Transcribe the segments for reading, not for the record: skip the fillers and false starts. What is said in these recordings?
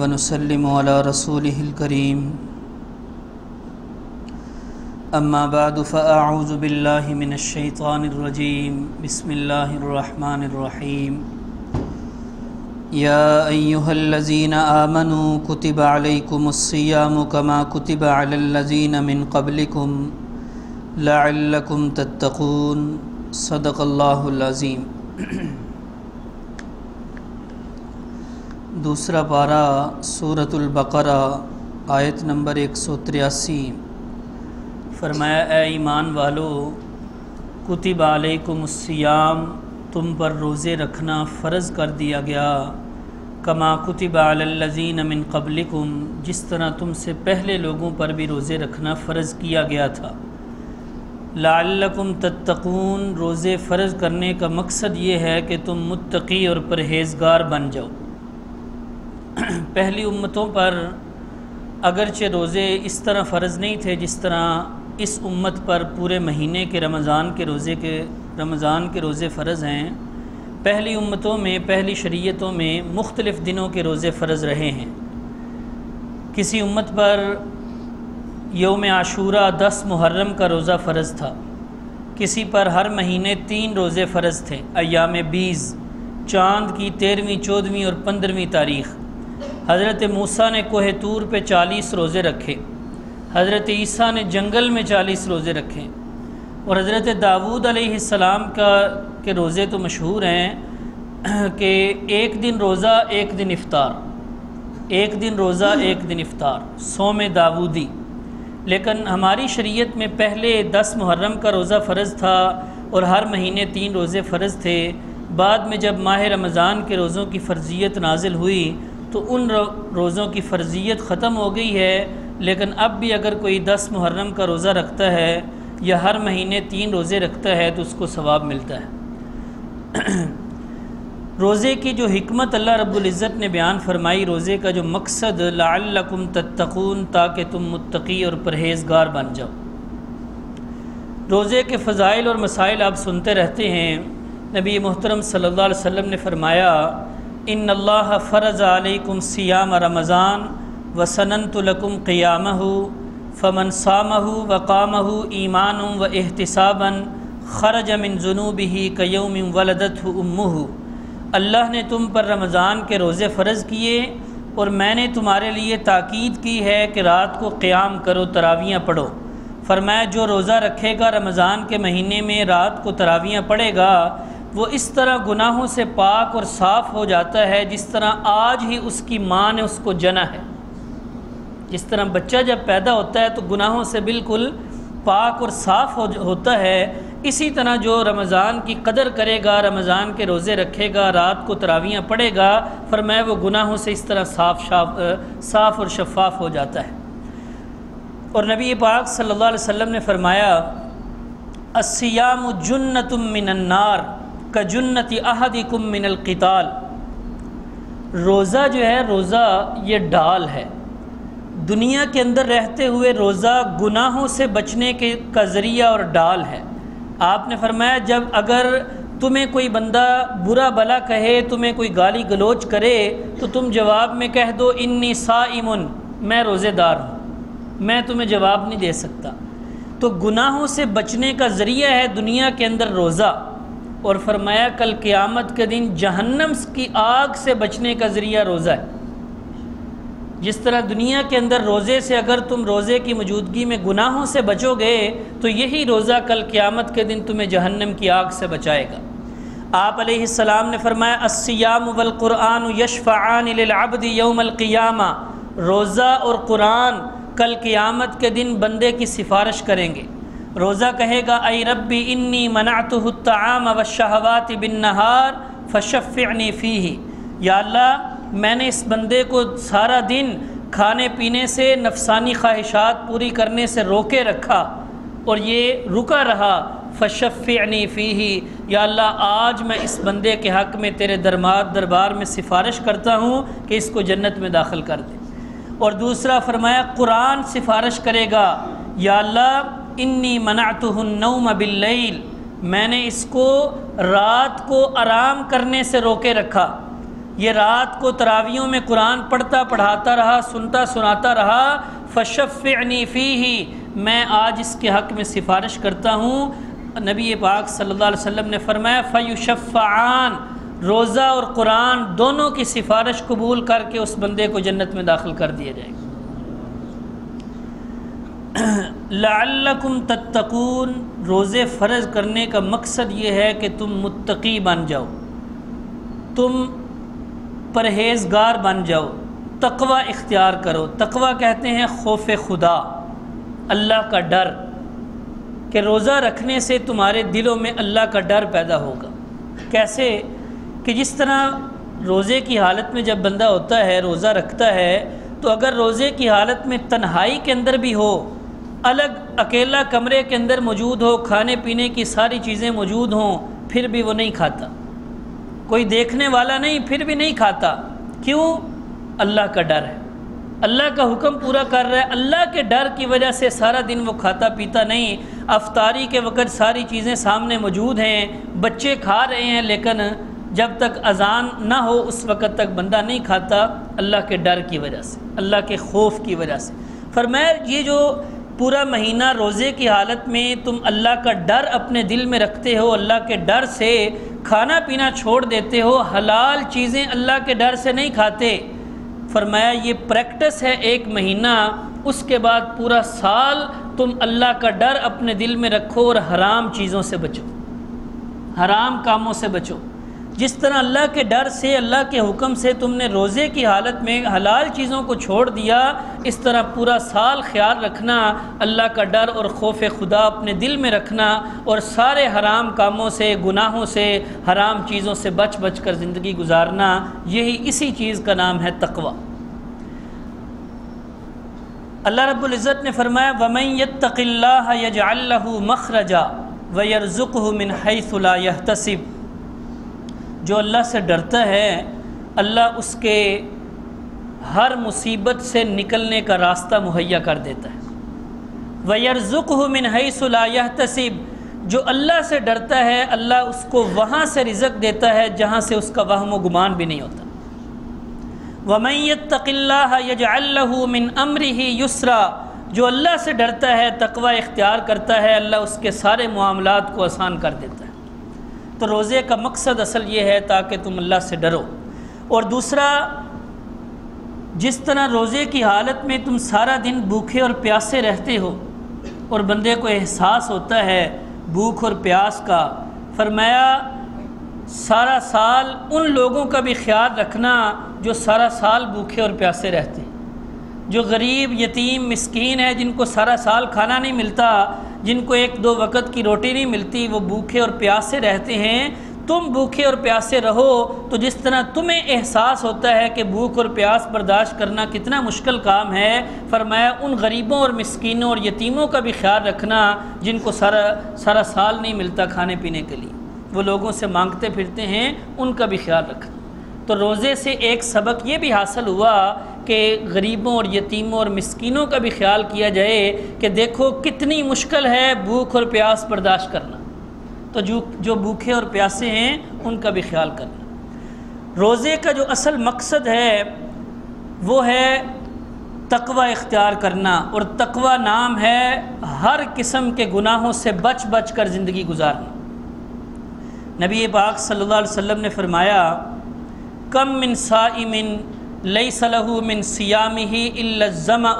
ونسلم على رسوله الكريم أما بعد فأعوذ بالله من الشيطان الرجيم بسم الله الرحمن الرحيم يا أيها الذين آمنوا كتب عليكم الصيام كما كتب على الذين من قبلكم لعلكم تتقون صدق الله العظيم۔ دوسرا پارہ سورۃ البقرہ آیت نمبر 183۔ فرمایا اے ایمان والو، کتب علیکم الصیام، تم پر روزے رکھنا فرض کر دیا گیا، کما کتب علی الذین من قبلکم، جس طرح تم سے پہلے لوگوں پر بھی روزے رکھنا فرض کیا گیا تھا۔ لعلکم تتقون، روزے فرض کرنے کا مقصد یہ ہے کہ تم متقی اور پرہیزگار بن جاؤ۔ پہلی امتوں پر اگرچہ روزے اس طرح فرض نہیں تھے جس طرح اس امت پر پورے مہینے کے رمضان کے روزے فرض ہیں۔ پہلی امتوں میں، پہلی شریعتوں میں مختلف دنوں کے روزے فرض رہے ہیں۔ کسی امت پر یوم عاشوراء 10 محرم کا روزہ فرض تھا، کسی پر ہر مہینے 3 روزے فرض تھے، ایام بیز، چاند کی 13ویں، 14ویں اور 15ویں تاریخ۔ حضرت موسیٰ نے کوہ طور پہ 40 روزے رکھے، حضرت عیسیٰ نے جنگل میں 40 روزے رکھے، اور حضرت داؤد علیہ السلام کے روزے تو مشہور ہیں کہ ایک دن روزہ ایک دن افطار، ایک دن روزہ ایک دن افطار، صوم داودی۔ لیکن ہماری شریعت میں پہلے 10 محرم کا روزہ فرض تھا اور ہر مہینے 3 روزے فرض تھے۔ بعد میں جب ماہ رمضان کے روزوں کی فرضیت نازل ہوئی تو ان روزوں کی فرضیت ختم ہو گئی ہے، لیکن اب بھی اگر کوئی 10 محرم کا روزہ رکھتا ہے یا ہر مہینے 3 روزے رکھتا ہے تو اس کو ثواب ملتا ہے۔ روزے کی جو حکمت اللہ رب العزت نے بیان فرمائی، روزے کا جو مقصد لعلکم تتقون، تاکہ تم متقی اور پرہیزگار بن جاؤ۔ روزے کے فضائل اور مسائل آپ سنتے رہتے ہیں۔ نبی محترم صلی اللہ علیہ وسلم نے فرمایا ان اللہ فرض علیکم صیام رمضان وسننت لکم قیامہ فمن صامہ وقامہ ایمانا واحتسابا خرج من ذنوبہ کیوم ولدتہ امہ۔ اللہ نے تم پر رمضان کے روزے فرض کیے اور میں نے تمہارے لیے تاکید کی ہے کہ رات کو قیام کرو، تراویحیں پڑھو۔ فرمایا جو روزہ رکھے گا رمضان کے مہینے میں، رات کو تراویحیں پڑھے گا، وہ اس طرح گناہوں سے پاک اور صاف ہو جاتا ہے جس طرح آج ہی اس کی ماں نے اس کو جنا ہے۔ جس طرح بچہ جب پیدا ہوتا ہے تو گناہوں سے بالکل پاک اور صاف ہوتا ہے، اسی طرح جو رمضان کی قدر کرے گا، رمضان کے روزے رکھے گا، رات کو تراویحیں پڑھے گا، فرمایا وہ گناہوں سے اس طرح صاف اور شفاف ہو جاتا ہے۔ اور نبی پاک صلی اللہ علیہ وسلم نے فرمایا الصیام جنۃ من النار کجنۃ احدکم من القتال۔ روزہ جو ہے، روزہ یہ ڈال ہے، دنیا کے اندر رہتے ہوئے روزہ گناہوں سے بچنے کا ذریعہ اور ڈال ہے۔ آپ نے فرمایا جب اگر تمہیں کوئی بندہ برا بلا کہے، تمہیں کوئی گالی گلوچ کرے، تو تم جواب میں کہہ دو انی صائم، میں روزے دار ہوں، میں تمہیں جواب نہیں دے سکتا۔ تو گناہوں سے بچنے کا ذریعہ ہے دنیا کے اندر روزہ، اور فرمایا کل قیامت کے دن جہنم کی آگ سے بچنے کا ذریعہ روزہ ہے۔ جس طرح دنیا کے اندر روزے سے اگر تم روزے کی موجودگی میں گناہوں سے بچو گے تو یہی روزہ کل قیامت کے دن تمہیں جہنم کی آگ سے بچائے گا۔ آپ علیہ السلام نے فرمایا الصیام والقرآن یشفعان للعبد یوم القیامہ، روزہ اور قرآن کل قیامت کے دن بندے کی سفارش کریں گے۔ روزہ کہے گا اے ربی انی منعتہ الطعام والشہوات بالنہار فشفعنی فیہ، یا اللہ میں نے اس بندے کو سارا دن کھانے پینے سے، نفسانی خواہشات پوری کرنے سے روکے رکھا اور یہ رکا رہا، فشفعنی فیہ، یا اللہ آج میں اس بندے کے حق میں تیرے دربار میں سفارش کرتا ہوں کہ اس کو جنت میں داخل کر دے۔ اور دوسرا فرمایا قرآن سفارش کرے گا، یا اللہ انی منعتہ النوم باللیل، میں نے اس کو رات کو آرام کرنے سے روکے رکھا، یہ رات کو تراویحوں میں قرآن پڑھتا پڑھاتا رہا، سنتا سناتا رہا، فشفعنی فیہ، میں آج اس کے حق میں سفارش کرتا ہوں۔ نبی پاک صلی اللہ علیہ وسلم نے فرمایا فیشفعان، روزہ اور قرآن دونوں کی سفارش قبول کر کے اس بندے کو جنت میں داخل کر دیا جائے گا۔ لعلکم تتقون، روزے فرض کرنے کا مقصد یہ ہے کہ تم متقی بن جاؤ، تم پرہیزگار بن جاؤ، تقوی اختیار کرو۔ تقوی کہتے ہیں خوف خدا، اللہ کا ڈر، کہ روزہ رکھنے سے تمہارے دلوں میں اللہ کا ڈر پیدا ہوگا۔ کیسے؟ کہ جس طرح روزے کی حالت میں جب بندہ ہوتا ہے، روزہ رکھتا ہے، تو اگر روزے کی حالت میں تنہائی کے اندر بھی ہو، الگ اکیلا کمرے کے اندر موجود ہو، کھانے پینے کی ساری چیزیں موجود ہوں، پھر بھی وہ نہیں کھاتا، کوئی دیکھنے والا نہیں، پھر بھی نہیں کھاتا۔ کیوں؟ اللہ کا ڈر ہے، اللہ کا حکم پورا کر رہا ہے، اللہ کے ڈر کی وجہ سے سارا دن وہ کھاتا پیتا نہیں۔ افطاری کے وقت ساری چیزیں سامنے موجود ہیں، بچے کھا رہے ہیں، لیکن جب تک اذان نہ ہو اس وقت تک بندہ نہیں کھاتا، اللہ کے ڈر کی وجہ سے، اللہ کے خوف کی وجہ سے۔ فرمایا یہ جو پورا مہینہ روزے کی حالت میں تم اللہ کا ڈر اپنے دل میں رکھتے ہو، اللہ کے ڈر سے کھانا پینا چھوڑ دیتے ہو، حلال چیزیں اللہ کے ڈر سے نہیں کھاتے، فرمایا یہ پریکٹس ہے ایک مہینہ، اس کے بعد پورا سال تم اللہ کا ڈر اپنے دل میں رکھو اور حرام چیزوں سے بچو، حرام کاموں سے بچو۔ جس طرح اللہ کے ڈر سے، اللہ کے حکم سے تم نے روزے کی حالت میں حلال چیزوں کو چھوڑ دیا، اس طرح پورا سال خیال رکھنا، اللہ کا ڈر اور خوف خدا اپنے دل میں رکھنا، اور سارے حرام کاموں سے، گناہوں سے، حرام چیزوں سے بچ بچ کر زندگی گزارنا، یہی اسی چیز کا نام ہے تقوی۔ اللہ رب العزت نے فرمایا وَمَن يَتَّقِ اللَّهَ يَجْعَل لَّهُ مَخْرَجًا وَيَرْزُقْهُ مِنْ حَيْثُ لَا يَحْتَسِبُ، جو اللہ سے ڈرتا ہے اللہ اس کے ہر مصیبت سے نکلنے کا راستہ مہیا کر دیتا ہے۔ وَيَرْزُقْهُ مِنْ حَيْثُ لَا يَحْتَسِبُ، جو اللہ سے ڈرتا ہے اللہ اس کو وہاں سے رزق دیتا ہے جہاں سے اس کا وہم و گمان بھی نہیں ہوتا۔ وَمَن يَتَّقِ اللَّهَ يَجْعَل لَّهُ مِنْ أَمْرِهِ يُسْرًا، جو اللہ سے ڈرتا ہے، تقوی اختیار کرتا ہے، اللہ اس کے سارے معاملات کو آسان کر دیتا ہے۔ تو روزے کا مقصد اصل یہ ہے تاکہ تم اللہ سے ڈرو۔ اور دوسرا، جس طرح روزے کی حالت میں تم سارا دن بھوکے اور پیاسے رہتے ہو اور بندے کو احساس ہوتا ہے بھوک اور پیاس کا، فرمایا سارا سال ان لوگوں کا بھی خیال رکھنا جو سارا سال بھوکے اور پیاسے رہتے ہیں، جو غریب، یتیم، مسکین ہے، جن کو سارا سال کھانا نہیں ملتا، جن کو ایک دو وقت کی روٹی نہیں ملتی، وہ بھوکے اور پیاسے رہتے ہیں۔ تم بھوکے اور پیاسے رہو تو جس طرح تمہیں احساس ہوتا ہے کہ بھوک اور پیاس برداشت کرنا کتنا مشکل کام ہے، فرمایا ان غریبوں اور مسکینوں اور یتیموں کا بھی خیال رکھنا جن کو سارا سال نہیں ملتا کھانے پینے کے لیے، وہ لوگوں سے مانگتے پھرتے ہیں، ان کا بھی خیال رکھنا۔ تو روزے سے ایک سبق یہ بھی حاصل ہوا کہ غریبوں اور یتیموں اور مسکینوں کا بھی خیال کیا جائے کہ دیکھو کتنی مشکل ہے بھوک اور پیاس برداشت کرنا، تو جو بھوکے اور پیاسے ہیں ان کا بھی خیال کرنا۔ روزے کا جو اصل مقصد ہے وہ ہے تقوی اختیار کرنا، اور تقوی نام ہے ہر قسم کے گناہوں سے بچ بچ کر زندگی گزارنا۔ نبی پاک صلی اللہ علیہ وسلم نے فرمایا کم من صائم لیس له من صیامہ الا الظمأ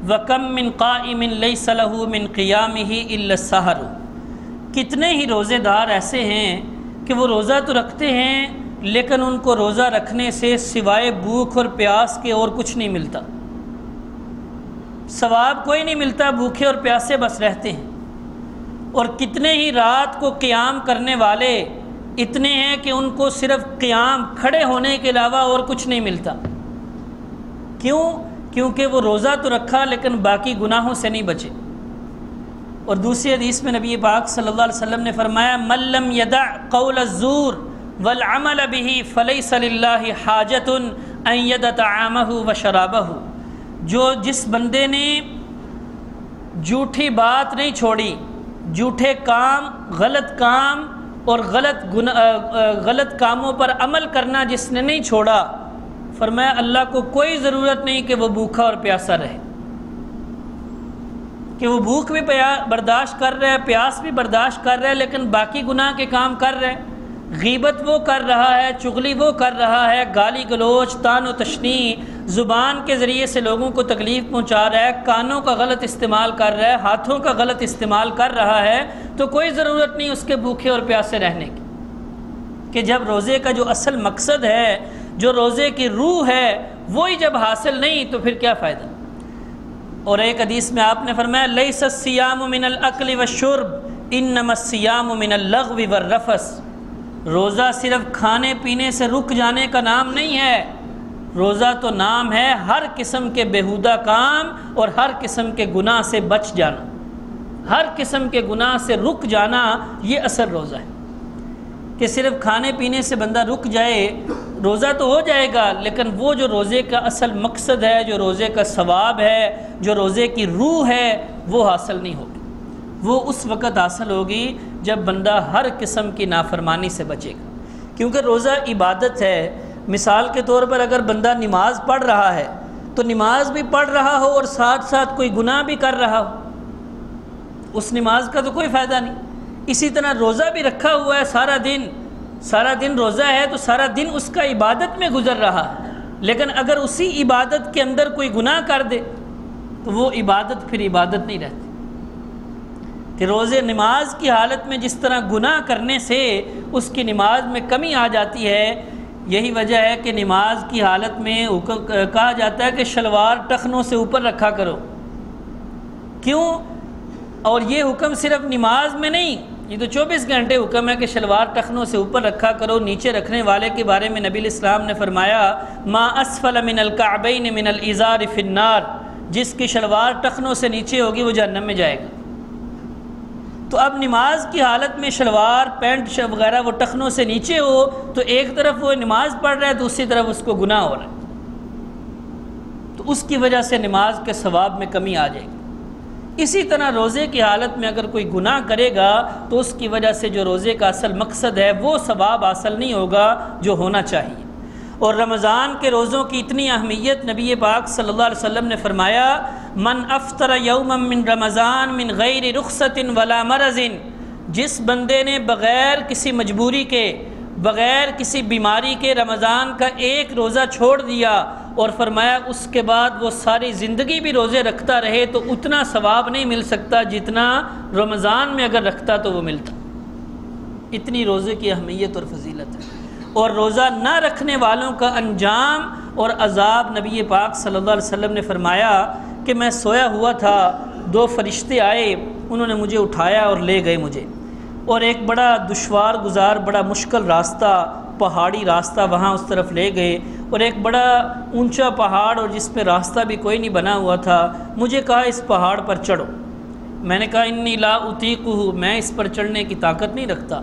وکم من قائم لیس له من قیامہ الا السحر، کتنے ہی روزے دار ایسے ہیں کہ وہ روزہ تو رکھتے ہیں لیکن ان کو روزہ رکھنے سے سوائے بھوک اور پیاس کے اور کچھ نہیں ملتا، ثواب کوئی نہیں ملتا، بھوکے اور پیاسے بس رہتے ہیں۔ اور کتنے ہی رات کو قیام کرنے والے اتنے ہیں کہ ان کو صرف قیام، کھڑے ہونے کے علاوہ اور کچھ نہیں ملتا۔ کیوں؟ کیونکہ وہ روزہ تو رکھا لیکن باقی گناہوں سے نہیں بچے۔ اور دوسری حدیث میں نبی پاک صلی اللہ علیہ وسلم نے فرمایا من لم يدع قول الزور والعمل به فليس لله حاجة ان يدع طعامه وشرابه، جس بندے نے جھوٹی بات نہیں چھوڑی، جھوٹے کام، غلط کام اور غلط کاموں پر عمل کرنا جس نے نہیں چھوڑا، فرمایا اللہ کو کوئی ضرورت نہیں کہ وہ بھوکا اور پیاسا رہے، کہ وہ بھوک بھی برداشت کر رہا ہے، پیاس بھی برداشت کر رہا ہے، لیکن باقی گناہ کے کام کر رہے ہیں۔ غیبت وہ کر رہا ہے، چغلی وہ کر رہا ہے، گالی گلوچ، طعن و تشنیع، زبان کے ذریعے سے لوگوں کو تکلیف پہنچا رہا ہے، کانوں کا غلط استعمال کر رہا ہے، ہاتھوں کا غلط استعمال کر رہا ہے، تو کوئی ضرورت نہیں اس کے بھوکے اور پیاسے رہنے کی، کہ جب روزے کا جو اصل مقصد ہے، جو روزے کی روح ہے، وہی جب حاصل نہیں تو پھر کیا فائدہ۔ اور ایک حدیث میں آپ نے فرمایا لیس الصیام من الاکل والشرب انما الصیام من اللغو والرفث، روزہ صرف کھانے پینے سے رک جانے کا نام نہیں ہے، روزہ تو نام ہے ہر قسم کے بیہودہ کام اور ہر قسم کے گناہ سے بچ جانا، ہر قسم کے گناہ سے رک جانا، یہ اصل روزہ ہے۔ کہ صرف کھانے پینے سے بندہ رک جائے، روزہ تو ہو جائے گا، لیکن وہ جو روزے کا اصل مقصد ہے، جو روزے کا ثواب ہے، جو روزے کی روح ہے، وہ حاصل نہیں ہوگی۔ وہ اس وقت حاصل ہوگی جب بندہ ہر قسم کی نافرمانی سے بچے گا، کیونکہ روزہ عبادت ہے۔ مثال کے طور پر اگر بندہ نماز پڑھ رہا ہے تو نماز بھی پڑھ رہا ہو اور ساتھ ساتھ کوئی گناہ بھی کر رہا ہو، اس نماز کا تو کوئی فائدہ نہیں۔ اسی طرح روزہ بھی رکھا ہوا ہے، سارا دن روزہ ہے تو سارا دن اس کا عبادت میں گزر رہا ہے، لیکن اگر اسی عبادت کے اندر کوئی گناہ کر دے تو وہ عبادت پھر عبادت نہیں رہتی۔ کہ روزے نماز کی حالت میں جس طرح گناہ کرنے سے اس کی نماز میں کمی آ جاتی ہے، یہی وجہ ہے کہ نماز کی حالت میں کہا جاتا ہے کہ شلوار ٹخنوں سے اوپر رکھا کرو۔ کیوں؟ اور یہ حکم صرف نماز میں نہیں، یہ تو 24 گھنٹے حکم ہے کہ شلوار ٹخنوں سے اوپر رکھا کرو۔ نیچے رکھنے والے کے بارے میں نبی الاسلام نے فرمایا ما اسفل من الکعبین من الازار فی النار، جس کی شلوار ٹخنوں سے نیچے ہوگی وہ جہنم میں جائے گا۔ تو اب نماز کی حالت میں شلوار پینٹ وغیرہ وہ ٹخنوں سے نیچے ہو تو ایک طرف وہ نماز پڑھ رہا ہے تو دوسری طرف اس کو گناہ ہو رہا ہے، تو اس کی وجہ سے نماز کے ثواب میں کمی آ جائے گی۔ اسی طرح روزے کی حالت میں اگر کوئی گناہ کرے گا تو اس کی وجہ سے جو روزے کا اصل مقصد ہے وہ ثواب حاصل نہیں ہوگا جو ہونا چاہیے۔ اور رمضان کے روزوں کی اتنی اہمیت نبی پاک صلی اللہ علیہ وسلم نے فرمایا من افطر یوما من رمضان من غیر رخصت ولا مرض، جس بندے نے بغیر کسی مجبوری کے، بغیر کسی بیماری کے رمضان کا ایک روزہ چھوڑ دیا، اور فرمایا اس کے بعد وہ ساری زندگی بھی روزے رکھتا رہے تو اتنا ثواب نہیں مل سکتا جتنا رمضان میں اگر رکھتا تو وہ ملتا۔ اتنی روزے کی اہمیت اور فضیلت ہے۔ اور روزہ نہ رکھنے والوں کا انجام اور عذاب نبی پاک صلی اللہ علیہ وسلم نے فرمایا کہ میں سویا ہوا تھا، دو فرشتے آئے، انہوں نے مجھے اٹھایا اور لے گئے مجھے، اور ایک بڑا دشوار گزار، بڑا مشکل راستہ، پہاڑی راستہ وہاں اس طرف لے گئے، اور ایک بڑا اونچا پہاڑ اور جس پہ راستہ بھی کوئی نہیں بنا ہوا تھا، مجھے کہا اس پہاڑ پر چڑھو۔ میں نے کہا انی لا اطیقہ، میں اس پر چڑھنے کی طاقت نہیں رکھتا۔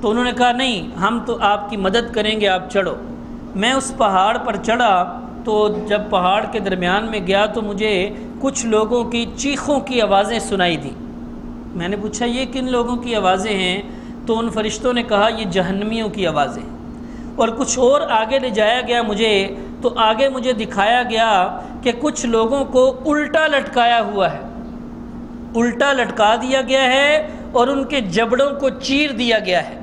تو انہوں نے کہا نہیں، ہم تو آپ کی مدد کریں گے، آپ چڑھو۔ میں اس پہاڑ پر چڑھا تو جب پہاڑ کے درمیان میں گیا تو مجھے کچھ لوگوں کی چیخوں کی آوازیں سنائی دی۔ میں نے پوچھا یہ کن لوگوں کی آوازیں ہیں؟ تو ان فرشتوں نے کہا یہ جہنمیوں کی آوازیں۔ اور کچھ اور آگے لے جایا گیا مجھے، تو آگے مجھے دکھایا گیا کہ کچھ لوگوں کو الٹا لٹکایا ہوا ہے، الٹا لٹکا دیا گیا ہے اور ان کے جبڑوں کو چیر دیا گیا ہے،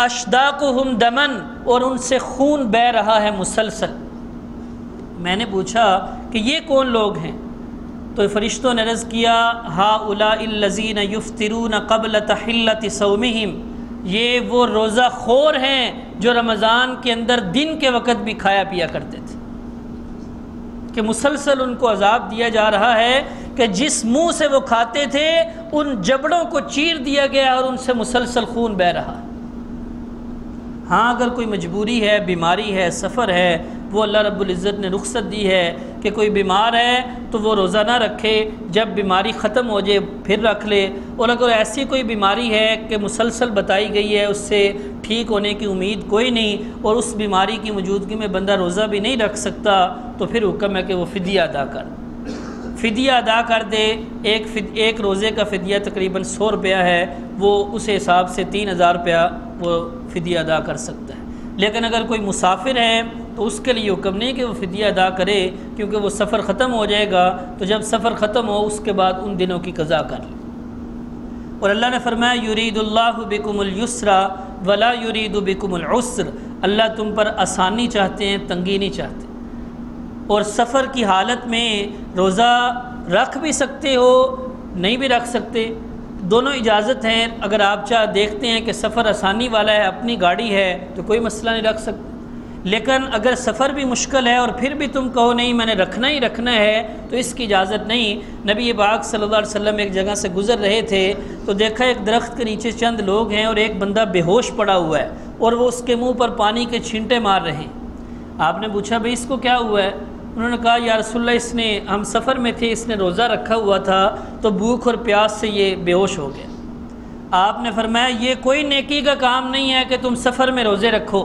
اشداقہم دمن، اور ان سے خون بہہ رہا ہے مسلسل۔ میں نے پوچھا کہ یہ کون لوگ ہیں؟ تو فرشتوں نے عرض کیا ہؤلاء الذین یفطرون قبل تحلۃ صومہم، یہ وہ روزہ خور ہیں جو رمضان کے اندر دن کے وقت بھی کھایا پیا کرتے تھے، کہ مسلسل ان کو عذاب دیا جا رہا ہے کہ جس منہ سے وہ کھاتے تھے ان جبڑوں کو چیر دیا گیا اور ان سے مسلسل خون بہہ رہا۔ ہاں اگر کوئی مجبوری ہے، بیماری ہے، سفر ہے، وہ اللہ رب العزت نے رخصت دی ہے کہ کوئی بیمار ہے تو وہ روزہ نہ رکھے، جب بیماری ختم ہو جائے پھر رکھ لے۔ اور اگر ایسی کوئی بیماری ہے کہ مسلسل بتائی گئی ہے اس سے ٹھیک ہونے کی امید کوئی نہیں اور اس بیماری کی موجودگی میں بندہ روزہ بھی نہیں رکھ سکتا، تو پھر حکم ہے کہ وہ فدیہ ادا کر۔ فدیہ ادا کر دے، ایک روزے کا فدیہ تقریباً 100 روپیہ ہے، وہ اس حساب سے 3000 روپیہ وہ فدیہ ادا کر سکتا ہے۔ لیکن اگر کوئی مسافر ہے تو اس کے لیے حکم نہیں کہ وہ فدیہ ادا کرے، کیونکہ وہ سفر ختم ہو جائے گا، تو جب سفر ختم ہو اس کے بعد ان دنوں کی قضا کر لے۔ اور اللہ نے فرمایا یرید اللہ بکم الیسر ولا یرید بکم العسر، اللہ تم پر آسانی چاہتے ہیں، تنگی نہیں چاہتے۔ اور سفر کی حالت میں روزہ رکھ بھی سکتے ہو، نہیں بھی رکھ سکتے، دونوں اجازت ہیں۔ اگر آپ دیکھتے ہیں کہ سفر آسانی والا ہے، اپنی گاڑی ہے، تو کوئی مسئلہ نہیں رکھ سکتے۔ لیکن اگر سفر بھی مشکل ہے اور پھر بھی تم کہو نہیں میں نے رکھنا ہی رکھنا ہے، تو اس کی اجازت نہیں۔ نبی پاک صلی اللہ علیہ وسلم ایک جگہ سے گزر رہے تھے تو دیکھا ایک درخت کے نیچے چند لوگ ہیں اور ایک بندہ بے ہوش پڑا ہوا ہے اور وہ اس کے منہ پر پانی کے چھینٹے مار رہے ہیں۔ آپ نے پوچھا بھئی اس کو کیا ہوا ہے؟ انہوں نے کہا یا رسول اللہ ہم سفر میں تھے، اس نے روزہ رکھا ہوا تھا تو بھوک اور پیاس سے یہ بے ہوش ہو گیا۔ آپ نے فرمایا یہ کوئی نیکی کا کام نہیں ہے کہ تم سفر میں روزے رکھو،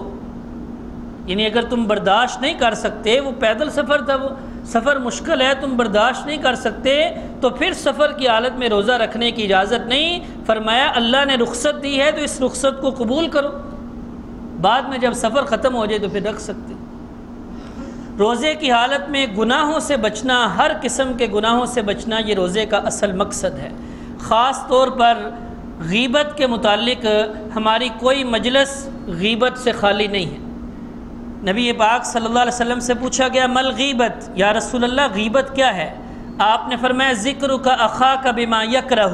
یعنی اگر تم برداشت نہیں کر سکتے، وہ پیدل سفر تھا، وہ سفر مشکل ہے، تم برداشت نہیں کر سکتے تو پھر سفر کی حالت میں روزہ رکھنے کی اجازت نہیں۔ فرمایا اللہ نے رخصت دی ہے تو اس رخصت کو قبول کرو، بعد میں جب سفر ختم ہو جائے تو پھر رکھ سکتے۔ روزے کی حالت میں گناہوں سے بچنا، ہر قسم کے گناہوں سے بچنا، یہ روزے کا اصل مقصد ہے۔ خاص طور پر غیبت کے متعلق ہماری کوئی مجلس غیبت سے خالی نہیں ہے۔ نبی پاک صلی اللہ علیہ وسلم سے پوچھا گیا مل غیبت، یا رسول اللہ غیبت کیا ہے؟ آپ نے فرمایا ذکرک اخاک بما یکرہ،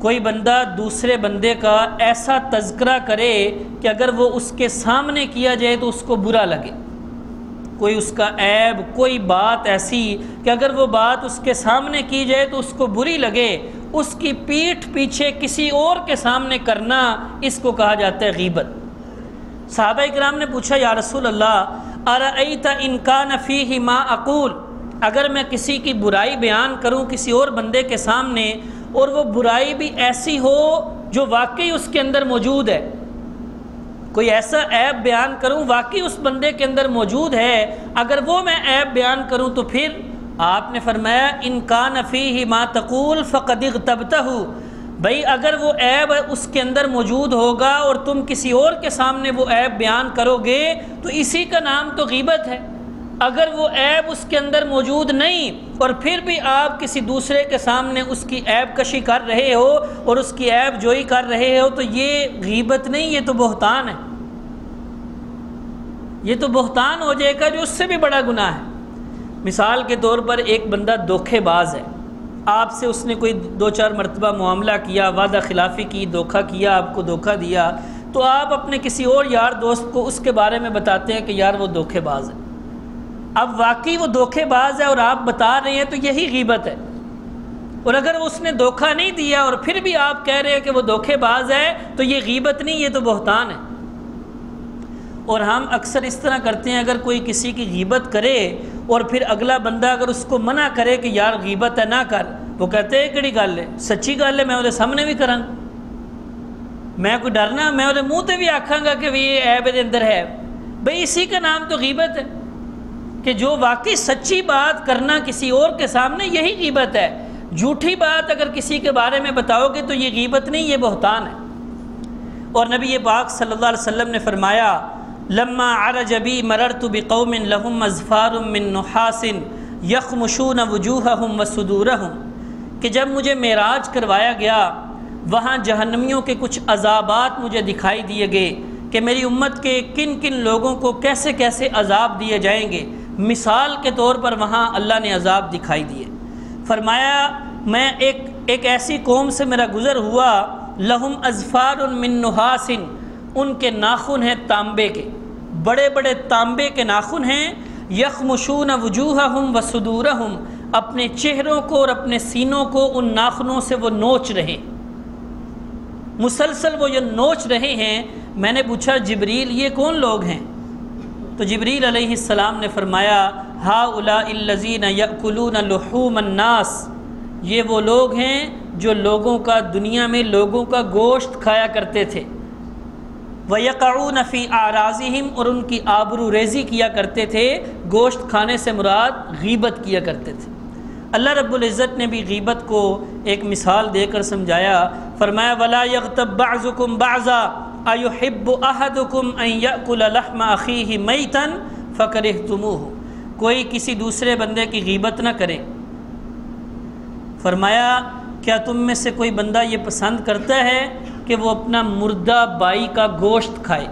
کوئی بندہ دوسرے بندے کا ایسا تذکرہ کرے کہ اگر وہ اس کے سامنے کیا جائے تو اس کو برا لگے، کوئی اس کا عیب، کوئی بات ایسی کہ اگر وہ بات اس کے سامنے کی جائے تو اس کو بری لگے، اس کی پیٹھ پیچھے کسی اور کے سامنے کرنا، اس کو کہا جاتا ہے غیبت۔ صحابہ اکرام نے پوچھا یا رسول اللہ ارأیت ان کان فیہ ما اقول، اگر میں کسی کی برائی بیان کروں کسی اور بندے کے سامنے اور وہ برائی بھی ایسی ہو جو واقعی اس کے اندر موجود ہے، کوئی ایسا عیب بیان کروں واقعی اس بندے کے اندر موجود ہے، اگر وہ میں عیب بیان کروں تو پھر آپ نے فرمایا ان کان فیہ ما تقول فقد اغتبتہ، بھئی اگر وہ عیب اس کے اندر موجود ہوگا اور تم کسی اور کے سامنے وہ عیب بیان کرو گے تو اسی کا نام تو غیبت ہے۔ اگر وہ عیب اس کے اندر موجود نہیں اور پھر بھی آپ کسی دوسرے کے سامنے اس کی عیب کشی کر رہے ہو اور اس کی عیب جوئی کر رہے ہو تو یہ غیبت نہیں، یہ تو بہتان ہے، یہ تو بہتان ہو جائے گا جو اس سے بھی بڑا گناہ ہے۔ مثال کے طور پر ایک بندہ دھوکے باز ہے، آپ سے اس نے کوئی 2-4 مرتبہ معاملہ کیا، وعدہ خلافی کی، دھوکہ کیا، آپ کو دھوکہ دیا، تو آپ اپنے کسی اور یار دوست کو اس کے بارے میں بتاتے ہیں کہ یار وہ دھوکے باز ہے۔ اب واقعی وہ دھوکے باز ہے اور آپ بتا رہے ہیں تو یہی غیبت ہے، اور اگر اس نے دھوکہ نہیں دیا اور پھر بھی آپ کہہ رہے ہیں کہ وہ دھوکے باز ہے تو یہ غیبت نہیں، یہ تو بہتان ہے۔ اور ہم اکثر اس طرح کرتے ہیں، اگر کوئی کسی کی غیبت کرے اور پھر اگلا بندہ اگر اس کو منع کرے کہ یار غیبت ہے نہ کر، وہ کہتے ہیں کیڑی گل ہے، سچی گل ہے، میں وہ سامنے بھی کراں، میں کوئی ڈرنا، میں وہ منہ تے بھی آکھاں گا کہ یہ عیب دے اندر ہے۔ بھئی اسی کا نام تو غیبت ہے کہ جو واقعی سچی بات کرنا کسی اور کے سامنے، یہی غیبت ہے۔ جھوٹی بات اگر کسی کے بارے میں بتاؤ گے تو یہ غیبت نہیں، یہ بہتان ہے۔ اور نبی پاک صلی اللہ علیہ وسلم نے فرمایا لما عرج بی مررت بقوم لهم اظفار من نحاس یخمشون وجوہہم وصدورہم، کہ جب مجھے معراج کروایا گیا وہاں جہنمیوں کے کچھ عذابات مجھے دکھائی دیے گئے کہ میری امت کے کن کن لوگوں کو کیسے کیسے عذاب دیے جائیں گے۔ مثال کے طور پر وہاں اللہ نے عذاب دکھائی دیے، فرمایا میں ایک ایسی قوم سے میرا گزر ہوا لہم اظفار من نحاس، ان کے ناخن ہیں تانبے کے، بڑے بڑے تانبے کے ناخن ہیں، یخمشون وجوہہم وصدورہم، اپنے چہروں کو اور اپنے سینوں کو ان ناخنوں سے وہ نوچ رہے، مسلسل وہ یہ نوچ رہے ہیں۔ میں نے پوچھا جبریل یہ کون لوگ ہیں؟ تو جبریل علیہ السلام نے فرمایا ہؤلاء الذین یأکلون لحوم الناس، یہ وہ لوگ ہیں جو لوگوں کا دنیا میں لوگوں کا گوشت کھایا کرتے تھے، وَيَقَعُونَ فِي أَعْرَاضِهِمْ، اور ان کی آبرو ریزی کیا کرتے تھے، گوشت کھانے سے مراد غیبت کیا کرتے تھے۔ اللہ رب العزت نے بھی غیبت کو ایک مثال دے کر سمجھایا، فرمایا وَلَا يَغْتَبْ بَعْضُكُمْ بَعْضًا أَيُحِبُّ أَحَدُكُمْ أَنْ يَأْكُلَ لَحْمَ أَخِيهِ مَيْتًا فَكَرِهْتُمُوهُ، کوئی کسی دوسرے بندے کی غیبت نہ کرے۔ فرمایا کیا تم میں سے کوئی بندہ یہ پسند کرتا ہے کہ وہ اپنا مردہ بھائی کا گوشت کھائے؟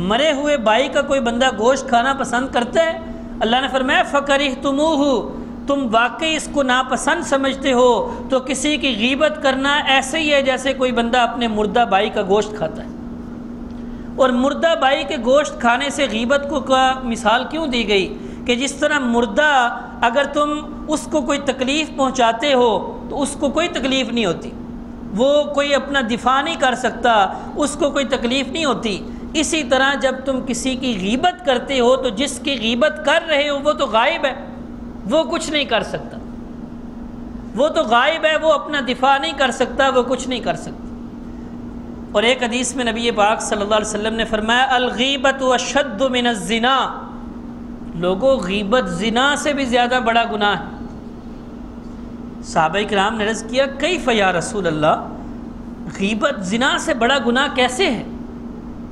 مرے ہوئے بھائی کا کوئی بندہ گوشت کھانا پسند کرتا ہے؟ اللہ نے فرمایا فَكَرِهْتُمُوهُ، تم واقعی اس کو ناپسند سمجھتے ہو، تو کسی کی غیبت کرنا ایسے ہی ہے جیسے کوئی بندہ اپنے مردہ بھائی کا گوشت کھاتا ہے۔ اور مردہ بھائی کے گوشت کھانے سے غیبت کو مثال کیوں دی گئی کہ جس طرح مردہ اگر تم اس کو کوئی تکلیف پہنچاتے ہو تو اس کو کوئی تکلیف نہیں ہوتی، وہ کوئی اپنا دفاع نہیں کر سکتا، اس کو کوئی تکلیف نہیں ہوتی، اسی طرح جب تم کسی کی غیبت کرتے ہو تو جس کی غیبت کر رہے ہو وہ تو غائب ہے، وہ کچھ نہیں کر سکتا، وہ تو غائب ہے، وہ اپنا دفاع نہیں کر سکتا، وہ کچھ نہیں کر سکتا۔ اور ایک حدیث میں نبی پاک صلی اللہ علیہ وسلم نے فرمایا الغیبت اشد من الزنا، لوگوں غیبت زنا سے بھی زیادہ بڑا گناہ ہے۔ صحابہ کرام نے عرض کیا کیف یا رسول اللہ، غیبت زنا سے بڑا گناہ کیسے ہے؟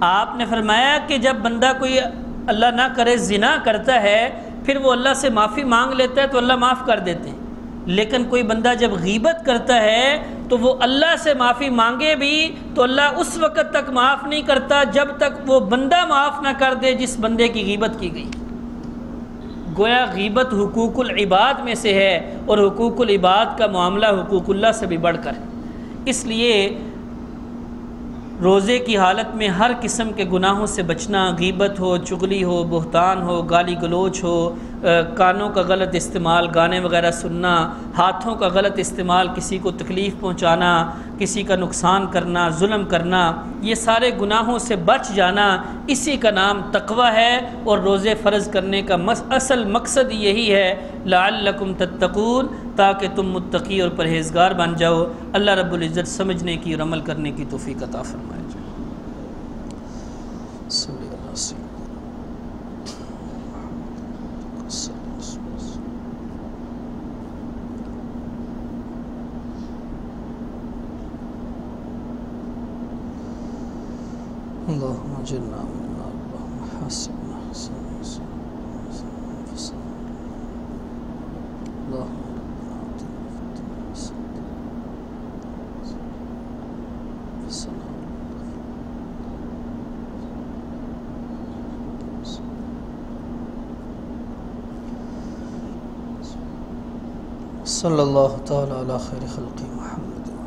آپ نے فرمایا کہ جب بندہ کوئی اللہ نہ کرے زنا کرتا ہے پھر وہ اللہ سے معافی مانگ لیتا ہے تو اللہ معاف کر دیتے ہیں، لیکن کوئی بندہ جب غیبت کرتا ہے تو وہ اللہ سے معافی مانگے بھی تو اللہ اس وقت تک معاف نہیں کرتا جب تک وہ بندہ معاف نہ کر دے جس بندے کی غیبت کی گئی۔ گویا غیبت حقوق العباد میں سے ہے اور حقوق العباد کا معاملہ حقوق اللہ سے بھی بڑھ کر ہے۔ اس لیے روزے کی حالت میں ہر قسم کے گناہوں سے بچنا، غیبت ہو، چغلی ہو، بہتان ہو، گالی گلوچ ہو، کانوں کا غلط استعمال، گانے وغیرہ سننا، ہاتھوں کا غلط استعمال، کسی کو تکلیف پہنچانا، کسی کا نقصان کرنا، ظلم کرنا، یہ سارے گناہوں سے بچ جانا، اسی کا نام تقوی ہے۔ اور روزے فرض کرنے کا اصل مقصد یہی ہے لعلکم تتقون، تاکہ تم متقی اور پرہیزگار بن جاؤ۔ اللہ رب العزت سمجھنے کی اور عمل کرنے کی توفیق عطا فرمائے۔ صلی اللہ علیہ وسلم۔ اللهم اجرنا من النار، اللهم حاسبنا حسابا يسيرا، اللهم ربنا آتنا في الدنيا حسنة صلی اللہ تعالی علی خیر خلق محمد۔